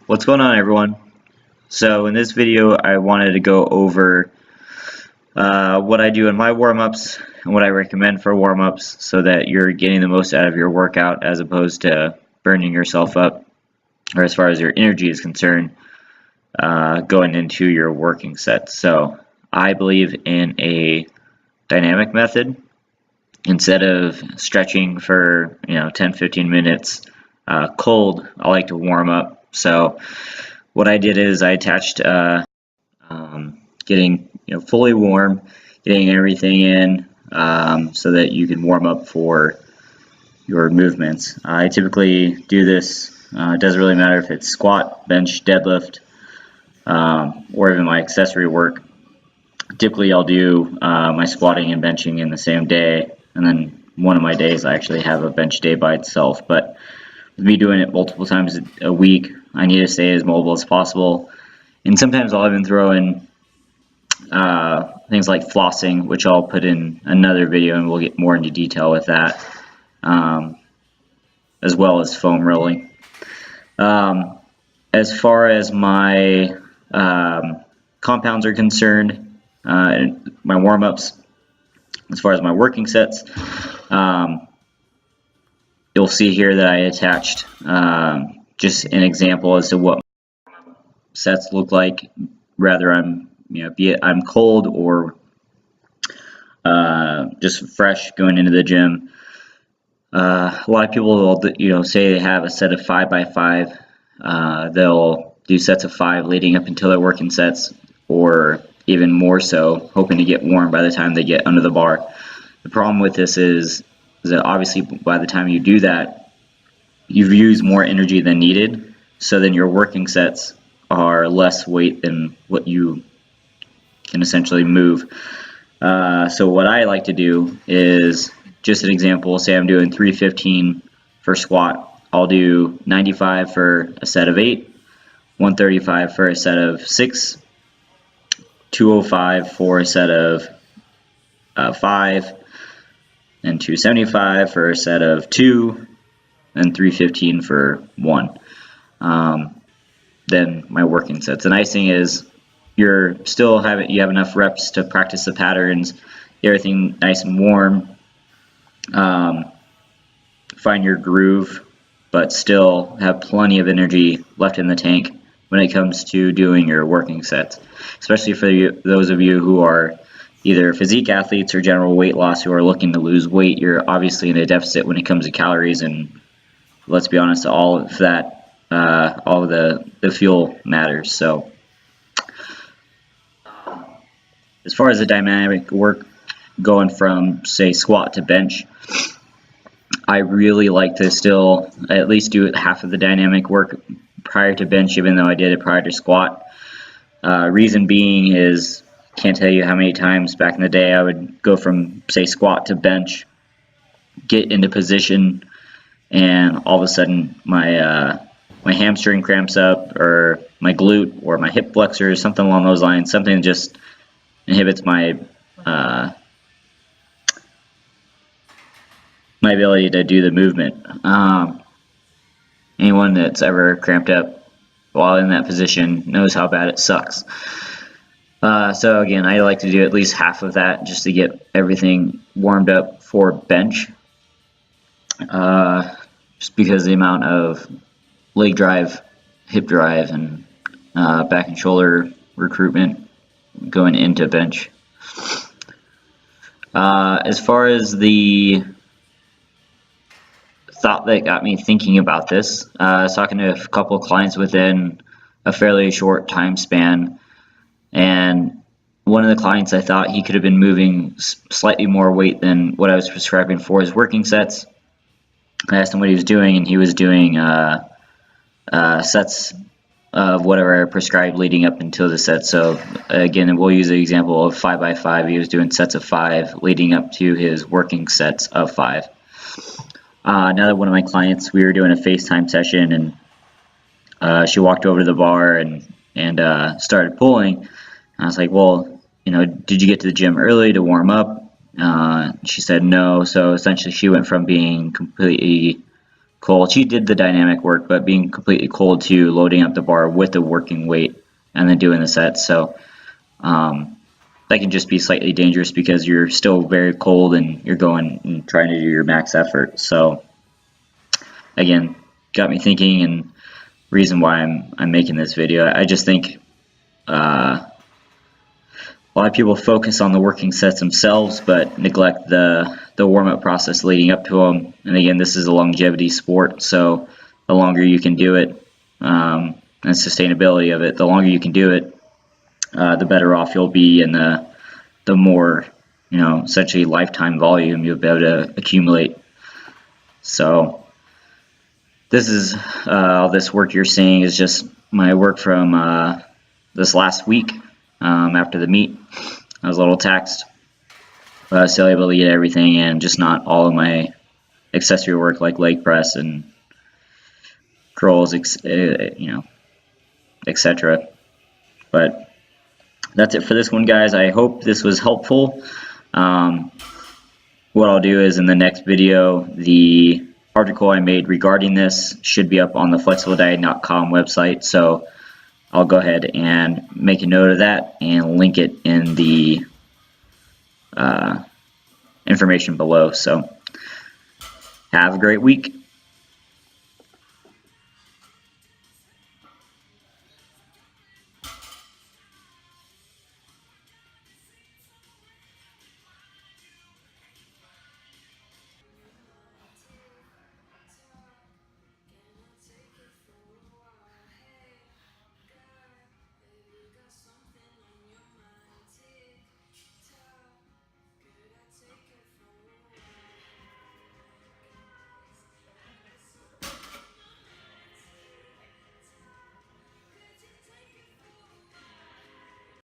What's going on, everyone? So in this video I wanted to go over what I do in my warm-ups and what I recommend for warm-ups so that you're getting the most out of your workout as opposed to burning yourself up, or as far as your energy is concerned, going into your working sets. So I believe in a dynamic method. Instead of stretching for 10-15 minutes cold, I like to warm up. So what I did is I attached getting fully warm, getting everything in so that you can warm up for your movements. I typically do this. It doesn't really matter if it's squat, bench, deadlift, or even my accessory work. Typically I'll do my squatting and benching in the same day, and then one of my days I actually have a bench day by itself. But with me doing it multiple times a week, I need to stay as mobile as possible. And sometimes I'll even throw in things like flossing, which I'll put in another video, and we'll get more into detail with that, as well as foam rolling. As far as my compounds are concerned, my warm-ups, as far as my working sets, you'll see here that I attached just an example as to what sets look like, whether I'm be it I'm cold or just fresh going into the gym. A lot of people will say they have a set of 5x5. They'll do sets of 5 leading up until their working sets, or even more so, hoping to get warm by the time they get under the bar. The problem with this is that obviously by the time you do that, you've used more energy than needed, so then your working sets are less weight than what you can essentially move. So what I like to do is, just an example, say I'm doing 315 for squat, I'll do 95 for a set of 8, 135 for a set of 6, 205 for a set of 5, and 275 for a set of 2, and 315 for 1. Then my working sets. The nice thing is you have enough reps to practice the patterns, get everything nice and warm, find your groove, but still have plenty of energy left in the tank when it comes to doing your working sets, especially for those of you who are either physique athletes or general weight loss who are looking to lose weight. You're obviously in a deficit when it comes to calories, and let's be honest, all of that, all of the fuel matters. So as far as the dynamic work going from, say, squat to bench, I really like to still at least do half of the dynamic work prior to bench, even though I did it prior to squat. Reason being is, can't tell you how many times back in the day I would go from, say, squat to bench, get into position, and all of a sudden my hamstring cramps up, or my glute, or my hip flexor, something along those lines. Something just inhibits my my ability to do the movement. Anyone that's ever cramped up while in that position knows how bad it sucks. So again, I like to do at least half of that just to get everything warmed up for bench, just because the amount of leg drive, hip drive, and back and shoulder recruitment going into bench. As far as the thought that got me thinking about this, I was talking to a couple of clients within a fairly short time span, and one of the clients, I thought he could have been moving slightly more weight than what I was prescribing for his working sets. I asked him what he was doing, and he was doing sets of whatever I prescribed leading up until the set. So again, we'll use the example of 5x5. He was doing sets of 5 leading up to his working sets of 5. Another one of my clients, we were doing a FaceTime session, and she walked over to the bar and started pulling. And I was like, well, did you get to the gym early to warm up? She said no. So essentially she went from being completely cold. She did the dynamic work, but being completely cold too, loading up the bar with the working weight and then doing the sets. So that can just be slightly dangerous because you're still very cold and you're going and trying to do your max effort. So again, got me thinking, and reason why I'm making this video. I just think a lot of people focus on the working sets themselves, but neglect the warm-up process leading up to them. And again, this is a longevity sport, so the longer you can do it, and sustainability of it, the longer you can do it, the better off you'll be, and the more, essentially lifetime volume you'll be able to accumulate. So this is all this work you're seeing is just my work from this last week. After the meet, I was a little taxed, but I was still able to get everything in, just not all of my accessory work like leg press and curls, etc. But that's it for this one, guys. I hope this was helpful. What I'll do is in the next video, the article I made regarding this should be up on the flexibledieting.com website, so I'll go ahead and make a note of that and link it in the information below. So have a great week.